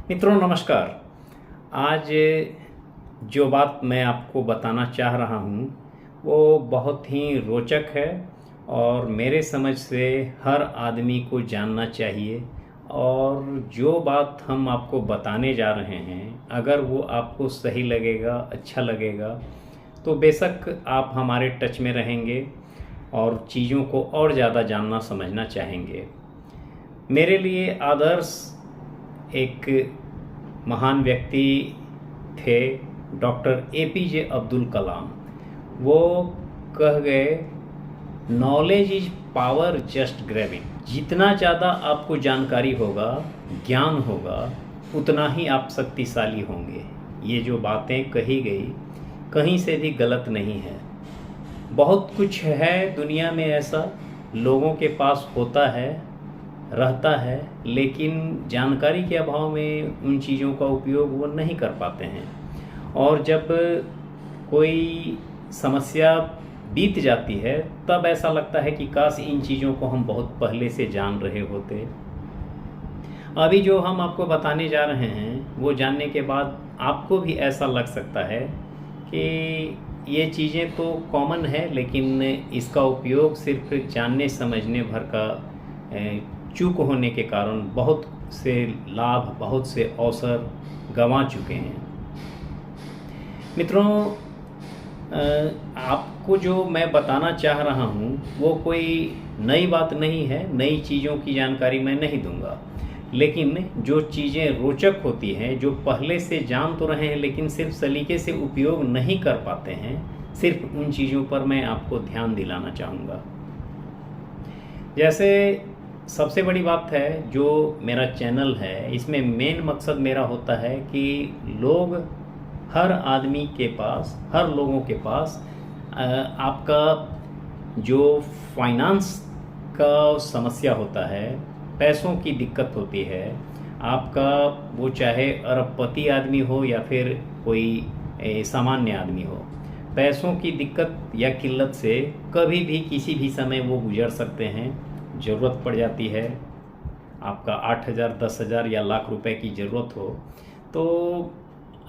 मित्रों नमस्कार। आज जो बात मैं आपको बताना चाह रहा हूँ वो बहुत ही रोचक है और मेरे समझ से हर आदमी को जानना चाहिए। और जो बात हम आपको बताने जा रहे हैं अगर वो आपको सही लगेगा, अच्छा लगेगा तो बेशक आप हमारे टच में रहेंगे और चीज़ों को और ज़्यादा जानना समझना चाहेंगे। मेरे लिए आदर्श एक महान व्यक्ति थे डॉक्टर एपीजे अब्दुल कलाम। वो कह गए, knowledge is power just grab it. जितना ज़्यादा आपको जानकारी होगा, ज्ञान होगा, उतना ही आप शक्तिशाली होंगे। ये जो बातें कही गई कहीं से भी गलत नहीं है। बहुत कुछ है दुनिया में ऐसा लोगों के पास होता है, रहता है, लेकिन जानकारी के अभाव में उन चीज़ों का उपयोग वो नहीं कर पाते हैं। और जब कोई समस्या बीत जाती है तब ऐसा लगता है कि काश इन चीज़ों को हम बहुत पहले से जान रहे होते। अभी जो हम आपको बताने जा रहे हैं वो जानने के बाद आपको भी ऐसा लग सकता है कि ये चीज़ें तो कॉमन है, लेकिन इसका उपयोग सिर्फ जानने समझने भर का चूक होने के कारण बहुत से लाभ, बहुत से अवसर गंवा चुके हैं। मित्रों, आपको जो मैं बताना चाह रहा हूँ वो कोई नई बात नहीं है, नई चीज़ों की जानकारी मैं नहीं दूंगा, लेकिन जो चीज़ें रोचक होती हैं, जो पहले से जान तो रहे हैं लेकिन सिर्फ सलीके से उपयोग नहीं कर पाते हैं, सिर्फ उन चीज़ों पर मैं आपको ध्यान दिलाना चाहूँगा। जैसे सबसे बड़ी बात है, जो मेरा चैनल है इसमें मेन मकसद मेरा होता है कि लोग, हर आदमी के पास, हर लोगों के पास आपका जो फाइनेंस का समस्या होता है, पैसों की दिक्कत होती है, आपका वो चाहे अरबपति आदमी हो या फिर कोई सामान्य आदमी हो, पैसों की दिक्कत या किल्लत से कभी भी किसी भी समय वो गुजर सकते हैं। ज़रूरत पड़ जाती है, आपका 8,000, 10,000 या लाख रुपए की ज़रूरत हो तो,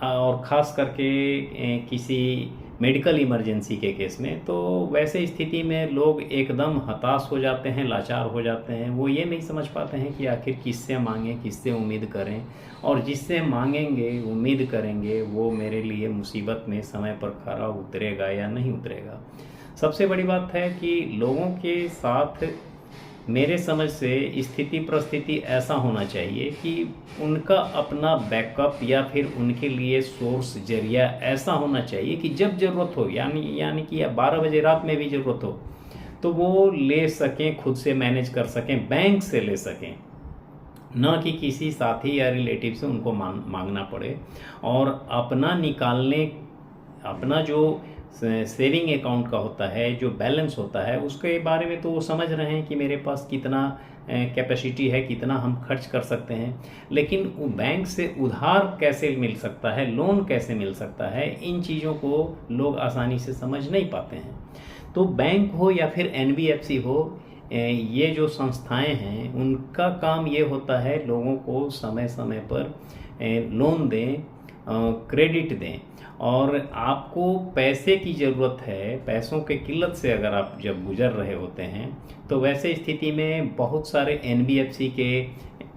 और ख़ास करके किसी मेडिकल इमरजेंसी के केस में, तो वैसे स्थिति में लोग एकदम हताश हो जाते हैं, लाचार हो जाते हैं। वो ये नहीं समझ पाते हैं कि आखिर किससे मांगें, किससे उम्मीद करें, और जिससे मांगेंगे, उम्मीद करेंगे, वो मेरे लिए मुसीबत में समय पर खरा उतरेगा या नहीं उतरेगा। सबसे बड़ी बात है कि लोगों के साथ मेरे समझ से स्थिति परिस्थिति ऐसा होना चाहिए कि उनका अपना बैकअप या फिर उनके लिए सोर्स, जरिया ऐसा होना चाहिए कि जब ज़रूरत हो, यानी कि 12 बजे रात में भी ज़रूरत हो तो वो ले सकें, खुद से मैनेज कर सकें, बैंक से ले सकें, न कि किसी साथी या रिलेटिव से उनको मांगना पड़े। और अपना निकालने, अपना जो सेविंग अकाउंट का होता है, जो बैलेंस होता है, उसके बारे में तो वो समझ रहे हैं कि मेरे पास कितना कैपेसिटी है, कितना हम खर्च कर सकते हैं, लेकिन वो बैंक से उधार कैसे मिल सकता है, लोन कैसे मिल सकता है, इन चीज़ों को लोग आसानी से समझ नहीं पाते हैं। तो बैंक हो या फिर एनबीएफसी हो, ये जो संस्थाएं हैं उनका काम ये होता है लोगों को समय समय पर लोन दें, क्रेडिट दें। और आपको पैसे की ज़रूरत है, पैसों के किल्लत से अगर आप जब गुजर रहे होते हैं तो वैसे स्थिति में बहुत सारे एनबीएफसी के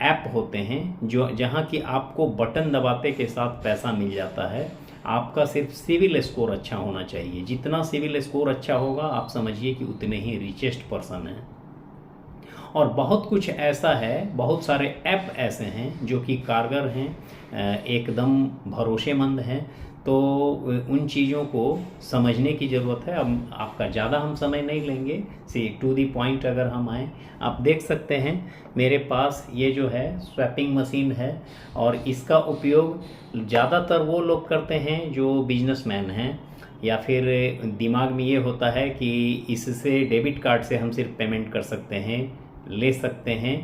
ऐप होते हैं जो, जहां कि आपको बटन दबाते के साथ पैसा मिल जाता है। आपका सिर्फ सिविल स्कोर अच्छा होना चाहिए। जितना सिविल स्कोर अच्छा होगा आप समझिए कि उतने ही रिचेस्ट पर्सन हैं। और बहुत कुछ ऐसा है, बहुत सारे ऐप ऐसे हैं जो कि कारगर हैं, एकदम भरोसेमंद हैं। तो उन चीज़ों को समझने की ज़रूरत है। अब आपका ज़्यादा हम समय नहीं लेंगे, टू दी पॉइंट अगर हम आएँ, आप देख सकते हैं मेरे पास ये जो है स्वैपिंग मशीन है, और इसका उपयोग ज़्यादातर वो लोग करते हैं जो बिजनेसमैन हैं, या फिर दिमाग में ये होता है कि इससे डेबिट कार्ड से हम सिर्फ पेमेंट कर सकते हैं, ले सकते हैं।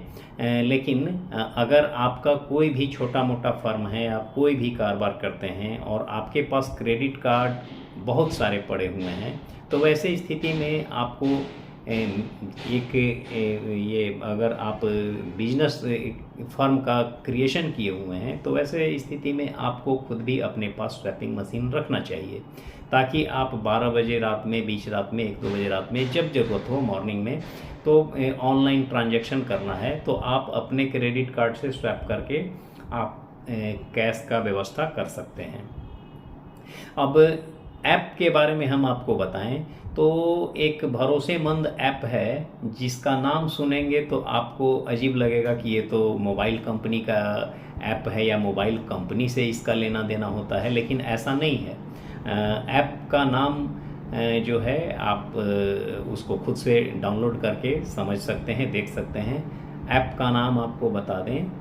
लेकिन अगर आपका कोई भी छोटा मोटा फर्म है, आप कोई भी कारोबार करते हैं और आपके पास क्रेडिट कार्ड बहुत सारे पड़े हुए हैं, तो वैसे स्थिति में आपको ये अगर आप बिजनेस फर्म का क्रिएशन किए हुए हैं तो वैसे स्थिति में आपको खुद भी अपने पास स्वैपिंग मशीन रखना चाहिए, ताकि आप 12 बजे रात में, बीच रात में, 1-2 बजे रात में जब ज़रूरत हो मॉर्निंग में तो ऑनलाइन ट्रांजैक्शन करना है तो आप अपने क्रेडिट कार्ड से स्वैप करके आप कैश का व्यवस्था कर सकते हैं। अब ऐप के बारे में हम आपको बताएं तो एक भरोसेमंद ऐप है जिसका नाम सुनेंगे तो आपको अजीब लगेगा कि ये तो मोबाइल कंपनी का ऐप है या मोबाइल कंपनी से इसका लेना देना होता है, लेकिन ऐसा नहीं है। ऐप का नाम जो है आप उसको खुद से डाउनलोड करके समझ सकते हैं, देख सकते हैं। ऐप का नाम आपको बता दें,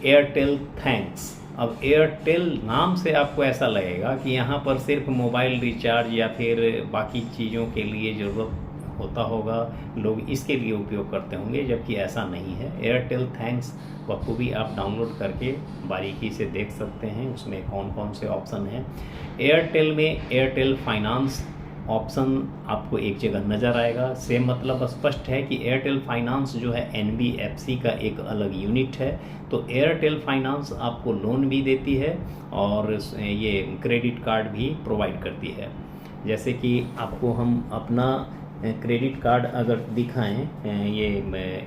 एयरटेल थैंक्स। अब एयरटेल नाम से आपको ऐसा लगेगा कि यहाँ पर सिर्फ मोबाइल रिचार्ज या फिर बाकी चीज़ों के लिए ज़रूरत होता होगा, लोग इसके लिए उपयोग करते होंगे, जबकि ऐसा नहीं है। एयरटेल थैंक्स बखूबी आप डाउनलोड करके बारीकी से देख सकते हैं, उसमें कौन कौन से ऑप्शन हैं। एयरटेल में एयरटेल फाइनेंस ऑप्शन आपको एक जगह नज़र आएगा। सेम मतलब स्पष्ट है कि एयरटेल फाइनेंस जो है NBFC का एक अलग यूनिट है, तो एयरटेल फाइनेंस आपको लोन भी देती है और ये क्रेडिट कार्ड भी प्रोवाइड करती है। जैसे कि आपको हम अपना क्रेडिट कार्ड अगर दिखाएं, ये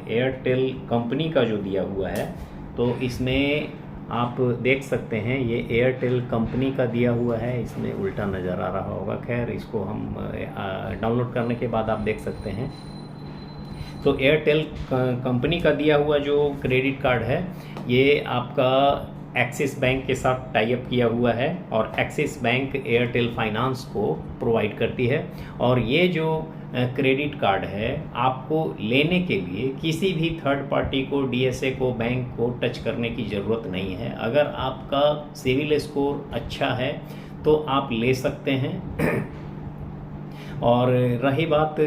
एयरटेल कंपनी का जो दिया हुआ है तो इसमें आप देख सकते हैं ये एयरटेल कंपनी का दिया हुआ है, इसमें उल्टा नज़र आ रहा होगा। खैर इसको हम डाउनलोड करने के बाद आप देख सकते हैं। तो एयरटेल कंपनी का दिया हुआ जो क्रेडिट कार्ड है ये आपका एक्सिस बैंक के साथ टाई अप किया हुआ है और एक्सिस बैंक एयरटेल फाइनेंस को प्रोवाइड करती है। और ये जो क्रेडिट कार्ड है आपको लेने के लिए किसी भी थर्ड पार्टी को, DSA को, बैंक को टच करने की ज़रूरत नहीं है। अगर आपका सिविल स्कोर अच्छा है तो आप ले सकते हैं। और रही बात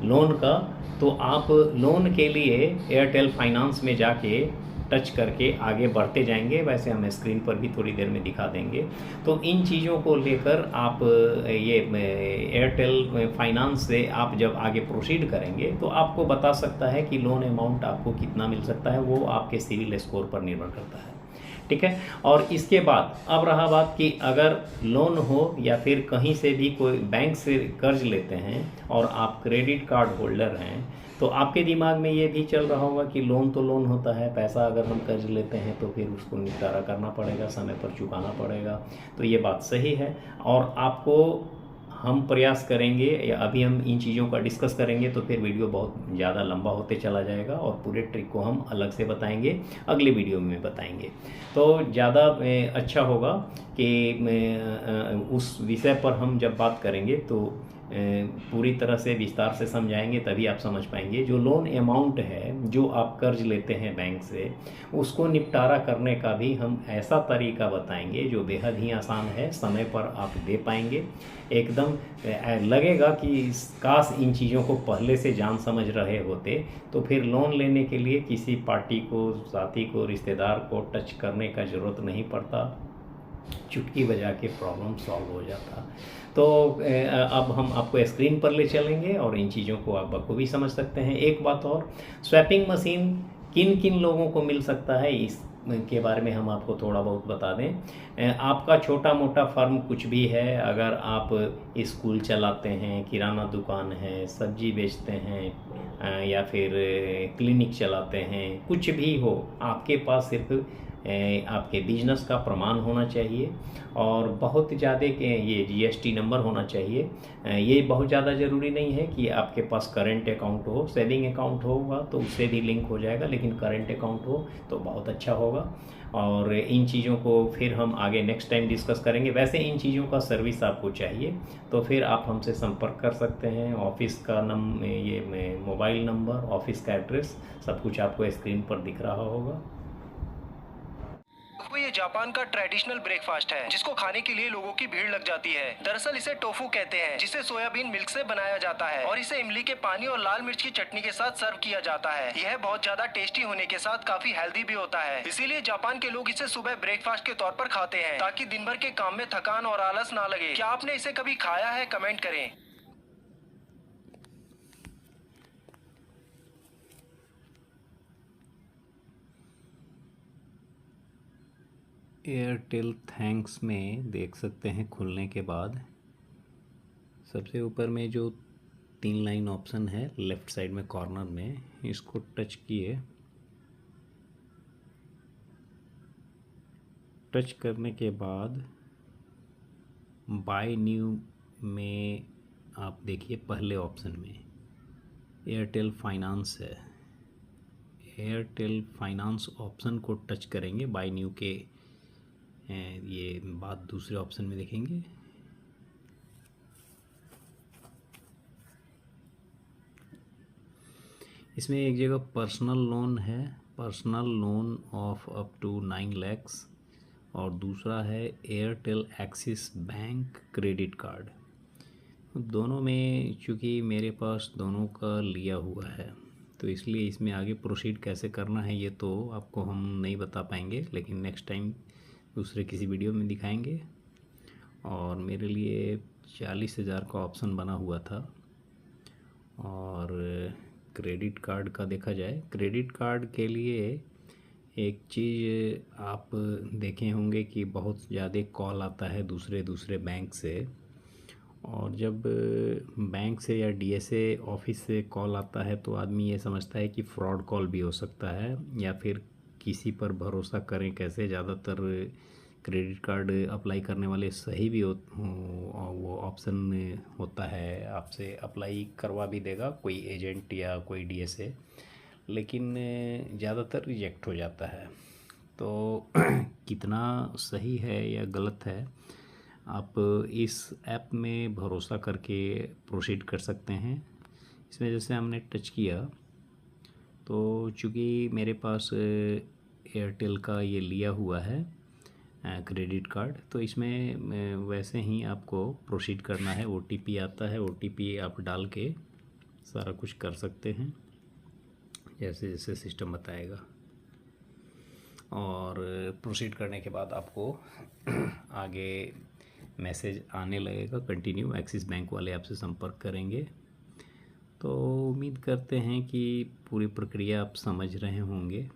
लोन का, तो आप लोन के लिए एयरटेल फाइनेंस में जाके टच करके आगे बढ़ते जाएंगे, वैसे हम स्क्रीन पर भी थोड़ी देर में दिखा देंगे। तो इन चीज़ों को लेकर आप ये एयरटेल फाइनेंस से आप जब आगे प्रोसीड करेंगे तो आपको बता सकता है कि लोन अमाउंट आपको कितना मिल सकता है, वो आपके सिविल स्कोर पर निर्भर करता है। ठीक है। और इसके बाद अब रहा बात कि अगर लोन हो या फिर कहीं से भी कोई बैंक से कर्ज लेते हैं और आप क्रेडिट कार्ड होल्डर हैं तो आपके दिमाग में ये भी चल रहा होगा कि लोन तो लोन होता है, पैसा अगर हम कर्ज लेते हैं तो फिर उसको निपटारा करना पड़ेगा, समय पर चुकाना पड़ेगा। तो ये बात सही है और आपको हम प्रयास करेंगे या अभी हम इन चीज़ों का डिस्कस करेंगे तो फिर वीडियो बहुत ज़्यादा लंबा होते चला जाएगा और पूरे ट्रिक को हम अलग से बताएंगे, अगले वीडियो में बताएंगे। तो ज़्यादा अच्छा होगा कि उस विषय पर हम जब बात करेंगे तो पूरी तरह से विस्तार से समझाएंगे, तभी आप समझ पाएंगे। जो लोन अमाउंट है जो आप कर्ज लेते हैं बैंक से, उसको निपटारा करने का भी हम ऐसा तरीका बताएंगे जो बेहद ही आसान है, समय पर आप दे पाएंगे। एकदम लगेगा कि काश इन चीज़ों को पहले से जान समझ रहे होते तो फिर लोन लेने के लिए किसी पार्टी को, साथी को, रिश्तेदार को टच करने का ज़रूरत नहीं पड़ता, चुटकी बजा के प्रॉब्लम सॉल्व हो जाता। तो अब हम आपको स्क्रीन पर ले चलेंगे और इन चीज़ों को आप बखूबी समझ सकते हैं। एक बात और, स्वैपिंग मशीन किन किन लोगों को मिल सकता है इस के बारे में हम आपको थोड़ा बहुत बता दें। आपका छोटा मोटा फर्म कुछ भी है, अगर आप स्कूल चलाते हैं, किराना दुकान है, सब्जी बेचते हैं या फिर क्लिनिक चलाते हैं, कुछ भी हो, आपके पास सिर्फ आपके बिजनेस का प्रमाण होना चाहिए और बहुत ज़्यादा ये GST नंबर होना चाहिए। ये बहुत ज़्यादा ज़रूरी नहीं है कि आपके पास करेंट अकाउंट हो, सेविंग अकाउंट होगा तो उससे भी लिंक हो जाएगा, लेकिन करेंट अकाउंट हो तो बहुत अच्छा होगा। और इन चीज़ों को फिर हम आगे नेक्स्ट टाइम डिस्कस करेंगे। वैसे इन चीज़ों का सर्विस आपको चाहिए तो फिर आप हमसे संपर्क कर सकते हैं। ऑफिस का ये मोबाइल नंबर, ऑफिस का एड्रेस, सब कुछ आपको स्क्रीन पर दिख रहा होगा। ये जापान का ट्रेडिशनल ब्रेकफास्ट है जिसको खाने के लिए लोगों की भीड़ लग जाती है। दरअसल इसे टोफू कहते हैं, जिसे सोयाबीन मिल्क से बनाया जाता है और इसे इमली के पानी और लाल मिर्च की चटनी के साथ सर्व किया जाता है। यह बहुत ज्यादा टेस्टी होने के साथ काफी हेल्दी भी होता है, इसीलिए जापान के लोग इसे सुबह ब्रेकफास्ट के तौर पर खाते हैं ताकि दिन भर के काम में थकान और आलस ना लगे। क्या आपने इसे कभी खाया है? कमेंट करें। एयरटेल थैंक्स में देख सकते हैं खुलने के बाद सबसे ऊपर में जो 3 लाइन ऑप्शन है लेफ़्ट साइड में कॉर्नर में, इसको टच किए। टच करने के बाद बाय न्यू में आप देखिए पहले ऑप्शन में एयरटेल फाइनेंस है। एयरटेल फाइनेंस ऑप्शन को टच करेंगे, बाय न्यू के ये बात दूसरे ऑप्शन में देखेंगे। इसमें एक जगह पर्सनल लोन है, personal loan of up to 9 lakhs, और दूसरा है Airtel Axis bank credit card. दोनों में चूँकि मेरे पास दोनों का लिया हुआ है तो इसलिए इसमें आगे प्रोसीड कैसे करना है ये तो आपको हम नहीं बता पाएंगे, लेकिन नेक्स्ट टाइम दूसरे किसी वीडियो में दिखाएंगे। और मेरे लिए 40,000 का ऑप्शन बना हुआ था। और क्रेडिट कार्ड का देखा जाए, क्रेडिट कार्ड के लिए एक चीज़ आप देखे होंगे कि बहुत ज़्यादा कॉल आता है दूसरे बैंक से, और जब बैंक से या डीएसए ऑफिस से कॉल आता है तो आदमी ये समझता है कि फ्रॉड कॉल भी हो सकता है, या फिर किसी पर भरोसा करें कैसे। ज़्यादातर क्रेडिट कार्ड अप्लाई करने वाले सही भी वो ऑप्शन होता है, आपसे अप्लाई करवा भी देगा कोई एजेंट या कोई डीएसए, लेकिन ज़्यादातर रिजेक्ट हो जाता है। तो कितना सही है या गलत है, आप इस ऐप में भरोसा करके प्रोसीड कर सकते हैं। इसमें जैसे हमने टच किया तो चूँकि मेरे पास एयरटेल का ये लिया हुआ है क्रेडिट कार्ड, तो इसमें वैसे ही आपको प्रोसीड करना है। ओटीपी आता है, ओटीपी आप डाल के सारा कुछ कर सकते हैं जैसे जैसे सिस्टम बताएगा। और प्रोसीड करने के बाद आपको आगे मैसेज आने लगेगा, कंटिन्यू एक्सिस बैंक वाले आपसे संपर्क करेंगे। तो उम्मीद करते हैं कि पूरी प्रक्रिया आप समझ रहे होंगे।